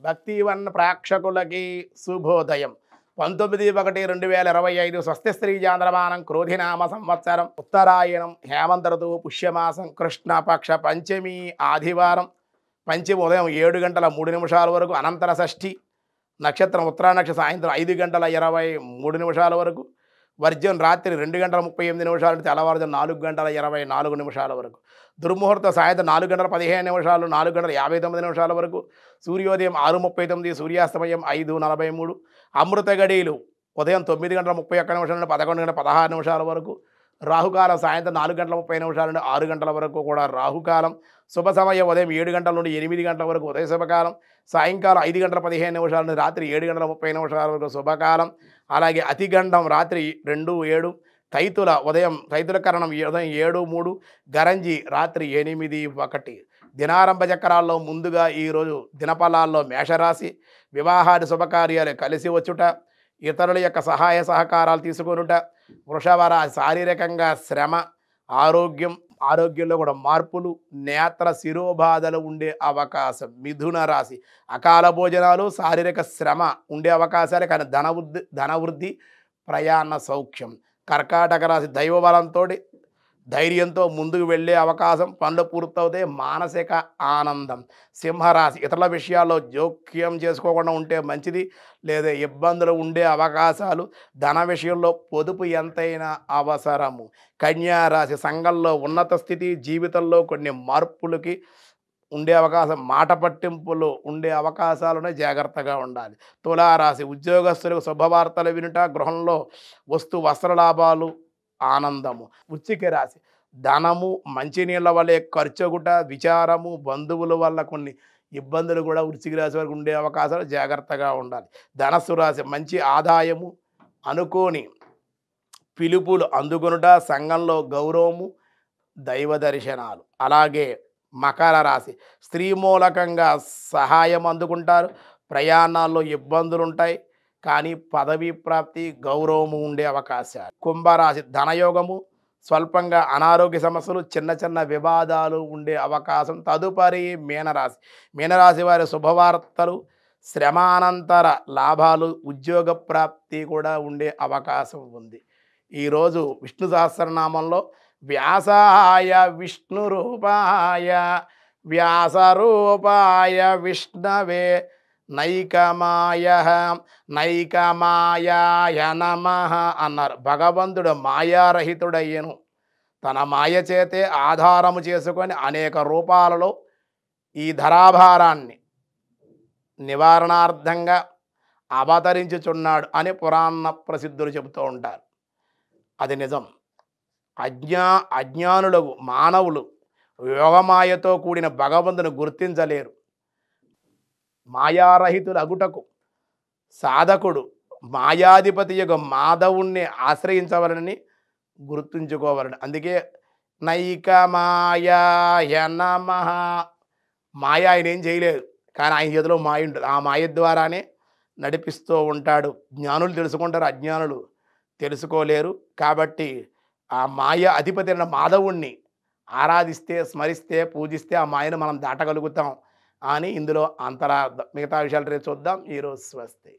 భక్తివన్ ప్రేక్షకులకి శుభోదయం. 19/1/2025 స్వస్తి శ్రీ చాంద్రమానం క్రోధినామ సంవత్సరం ఉత్తరాయణం హేమంత ఋతువు పుష్యమాసం కృష్ణపక్ష పంచమి ఆదివారం. పంచమి ఉదయం 7 గంటల 3 నిమిషాల వరకు, అనంతర షష్ఠి నక్షత్రం ఉత్తరా నక్షత్రం సాయంత్రం 5 గంటల 23 నిమిషాల వరకు, వర్జం రాత్రి 2 గంటల 38 నిమిషాల నుంచి తెల్లవారుజాము 4 గంటల 24 నిమిషాల వరకు, దుర్ముహూర్తం సాయంత్రం 4 గంటల 15 నిమిషాలు 4 గంటల 59 నిమిషాల వరకు, సూర్యోదయం 6:39, సూర్యాస్తమయం 5:43, అమృత గడియలు ఉదయం 9 గంటల 31 నిమిషాల నుండి 11 గంటల 16 నిమిషాల వరకు, రాహుకాలం సాయంత్రం 4 గంటల 30 నిమిషాల నుండి 6 గంటల వరకు కూడా రాహుకాలం, శుభ సమయం ఉదయం 7 గంటల నుండి 8 గంటల వరకు ఉదయ శుభకాలం, సాయంకాలం 5 గంటల 15 నిమిషాల నుండి రాత్రి 7 గంటల 30 నిమిషాల వరకు శుభకాలం, అలాగే అతిగండం రాత్రి 2:07, తైతుల తైతుల కరణం ఉదయం 7:03, గరంజి రాత్రి 8:01. దినారంభ చక్రాల్లో ముందుగా ఈరోజు దినఫలాల్లో మేషరాశి, వివాహాది శుభకార్యాలు కలిసి వచ్చుట, ఇతరుల యొక్క సహాయ సహకారాలు తీసుకొనుట, వృషభ రాశి శారీరకంగా శ్రమ, ఆరోగ్యంలో కూడా మార్పులు, నేత్ర శిరోబాధలు ఉండే అవకాశం. మిథున రాశి అకాల భోజనాలు, శారీరక శ్రమ ఉండే అవకాశాలు, కానీ ధనవృద్ధి, ప్రయాణ సౌఖ్యం. కర్కాటక రాశి దైవబలంతో ధైర్యంతో ముందుకు వెళ్ళే అవకాశం, పనులు పూర్తవుతాయి, మానసిక ఆనందం. సింహరాశి ఇతరుల విషయాల్లో జోక్యం చేసుకోకుండా ఉంటే మంచిది, లేదా ఇబ్బందులు ఉండే అవకాశాలు, ధన విషయంలో పొదుపు ఎంతైనా అవసరము. కన్యారాశి సంఘంలో ఉన్నత స్థితి, జీవితంలో కొన్ని మార్పులకి ఉండే అవకాశం, మాట పట్టింపులు ఉండే అవకాశాలను జాగ్రత్తగా ఉండాలి. తులారాశి ఉద్యోగస్తులకు శుభవార్తలు వినుట, గృహంలో వస్త్ర లాభాలు, ఆనందము. వృశ్చిక రాశి ధనము మంచినీళ్ళ వల్లే ఖర్చుగుట, విచారము, బంధువుల వల్ల కొన్ని ఇబ్బందులు కూడా వృశ్చిక రాశి వరకు ఉండే అవకాశాలు, జాగ్రత్తగా ఉండాలి. ధనస్సు రాశి మంచి ఆదాయము, అనుకోని పిలుపులు అందుకొనుట, సంఘంలో గౌరవము, దైవ దర్శనాలు. అలాగే మకర రాశి స్త్రీ మూలకంగా సహాయం అందుకుంటారు, ప్రయాణాల్లో ఇబ్బందులు ఉంటాయి, కానీ పదవీ ప్రాప్తి, గౌరవము ఉండే అవకాశాలు. కుంభరాశి ధనయోగము, స్వల్పంగా అనారోగ్య సమస్యలు, చిన్న వివాదాలు ఉండే అవకాశం. తదుపరి మీనరాశి వారి శుభవార్తలు, శ్రమానంతర లాభాలు, ఉద్యోగ ప్రాప్తి కూడా ఉండే అవకాశం ఉంది. ఈరోజు విష్ణు సహస్రనామంలో వ్యాసాయ విష్ణు రూపాయ వ్యాసరూపాయ విష్ణవే నైకమాయాయ నమః అన్నారు. భగవంతుడు మాయారహితుడయ్యను, తన మాయ చేతే ఆధారము చేసుకొని అనేక రూపాలలో ఈ ధరాభారాన్ని నివారణార్థంగా అవతరించుచున్నాడు అని పురాణ ప్రసిద్ధులు చెబుతూ ఉంటారు. అది నిజం. అజ్ఞానులకు మానవులు యోగమాయతో కూడిన భగవంతుని గుర్తించలేరు. మాయారహితుడు అగుటకు సాధకుడు మాయాధిపతి యొక్క మాధవుణ్ణి ఆశ్రయించవలనని గుర్తుంచుకోవాలని. అందుకే నైకమాయాయ నమః. మాయ ఆయన ఏం చేయలేదు, కానీ ఆయన చేతిలో మాయ ఉంటుంది. ఆ మాయ ద్వారానే నడిపిస్తూ ఉంటాడు. జ్ఞానులు తెలుసుకుంటారు, అజ్ఞానులు తెలుసుకోలేరు. కాబట్టి ఆ మాయ అధిపతి అయిన మాధవుణ్ణి ఆరాధిస్తే, స్మరిస్తే, పూజిస్తే ఆ మాయను మనం దాటగలుగుతాం అని ఇందులో అంతరార్థం. మిగతా విషయాలు రేపు చూద్దాం. ఈరోజు స్వస్తి.